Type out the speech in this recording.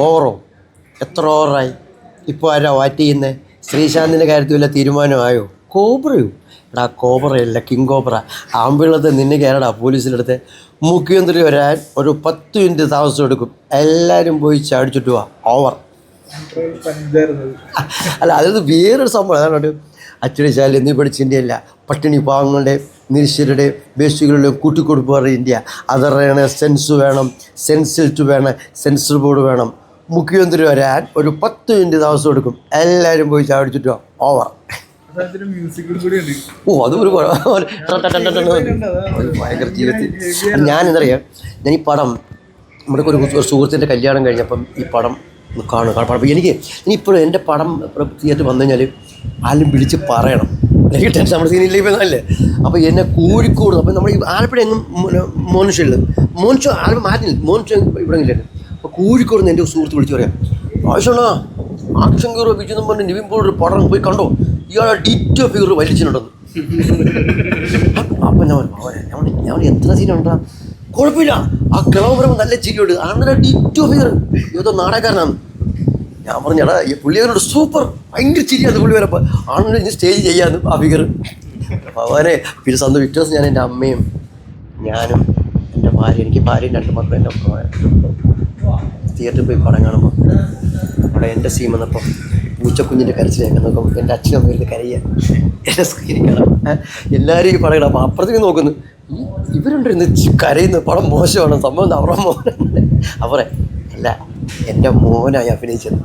ഓവറോ? എത്ര ഓവറായി? ഇപ്പോൾ ആരാ വാറ്റ് ചെയ്യുന്നത്? ശ്രീശാന്തിൻ്റെ കാര്യത്തിൽ വല്ല തീരുമാനമായോ? കോബ്രയോ? എടാ കോബ്രയല്ല, കിങ് കോബ്ര. ആമ്പിളത്തെ നിന്നെ കയറടാ പോലീസിലെടുത്ത്. മുഖ്യമന്ത്രി വരാൻ ഒരു 10 മിനിറ്റ് താമസം എടുക്കും. എല്ലാവരും പോയി ചാടിച്ചിട്ട് പോവാ. ഓവർ. അല്ല, അതായത് വേറൊരു സംഭവം അതാണ്. അച്ചടിച്ചാൽ എന്നീ പഠിച്ച ഇന്ത്യയല്ല, പട്ടിണി പാവങ്ങളുടെ നിരീശ്വരുടെ വേസ്റ്റുകളിലെ കൂട്ടിക്കൊടുപ്പ് ഇന്ത്യ. അതറിയണ സെൻസ് വേണം, സെൻസിൽറ്റ് വേണം, സെൻസർ ബോർഡ് വേണം. മുഖ്യമന്ത്രി വരാൻ ഒരു 10 മിനിറ്റ് താമസം എടുക്കും. എല്ലാവരും പോയി ചാടിച്ചിട്ട് പോവാ. ഓവർ. അത് ഒരു ഭയങ്കര ജീവിതത്തിൽ ഞാനെന്തറിയാം, ഞാൻ ഈ പടം നമ്മുടെ ഒരു സുഹൃത്തിൻ്റെ കല്യാണം കഴിഞ്ഞപ്പം ഈ പടം കാണും. അപ്പോൾ എനിക്ക് ഇനിയിപ്പോഴും എൻ്റെ പടം തിയേറ്റർ വന്നു കഴിഞ്ഞാൽ ആരും വിളിച്ച് പറയണം. എനിക്ക് ടെൻഷൻ, നമ്മുടെ സീനില്ല ഇപ്പോഴല്ലേ. അപ്പോൾ എന്നെ കോഴിക്കോട്, അപ്പോൾ നമ്മൾ ഈ ആലപ്പുഴ എങ്ങും മോനുഷുള്ളത്, മോൻഷോ ആലപ്പുഴ മാറ്റില്ല, മോൻഷോ ഇവിടെ ഇല്ലായിരുന്നു. അപ്പോൾ കോഴിക്കോട് നിന്ന് എൻ്റെ സുഹൃത്ത് വിളിച്ച് പറയാം, ആവശ്യമാണോ ആക്ഷൻ ഹീറോ വിജയ് എന്ന് പറഞ്ഞ് നിവിൻ പോളൊരു പടം പോയി കണ്ടോ, ഇയാളെ ഡിറ്റോ ഫിഗർ വലിച്ചിട്ടുണ്ടെന്ന്. അപ്പം ഞാൻ എത്ര സീനുണ്ടാ, കുഴപ്പമില്ല, ആ കിളവ് പറയുമ്പോൾ നല്ല ചിരിയോട് അങ്ങനെ ഡിറ്റോ ഫിഗർ ഏതോ നാടകക്കാരനാണ്. ഞാൻ പറഞ്ഞടാ ഈ പുള്ളിയോട് സൂപ്പർ, ഭയങ്കര ചിരിയാണ് പുള്ളി വരപ്പോൾ ആണെന്ന് ഇനി സ്റ്റേജ് ചെയ്യാമെന്ന് ആ ഫിഗർ. അവനെ പിന്നെ പിറ്റേ ദിവസം ഞാൻ എൻ്റെ അമ്മയും ഞാനും എൻ്റെ ഭാര്യ, എനിക്ക് ഭാര്യയും 2 മക്കളും എൻ്റെ തിയേറ്ററിൽ പോയി പടം കാണുമ്പോൾ അവിടെ എൻ്റെ സീൻ വന്നപ്പോൾ പൂച്ചക്കുഞ്ഞിൻ്റെ കരച്ചിലേക്ക് നോക്കും. എൻ്റെ അച്ഛനും അമ്മയൊക്കെ കരയുക, എൻ്റെ സ്ക്രീനിൽ കാണാം. എല്ലാവരും ഈ പടം ഇടാം. അപ്പോൾ അപ്പുറത്തേക്ക് നോക്കുന്നു, ഇവരുണ്ട് ഇന്ന് കരയുന്നു, പടം മോശമാണ്, സംഭവം അവരുടെ മോനാണ്. അവരെ അല്ല, എൻ്റെ മോനായി അഭിനയിച്ചത്.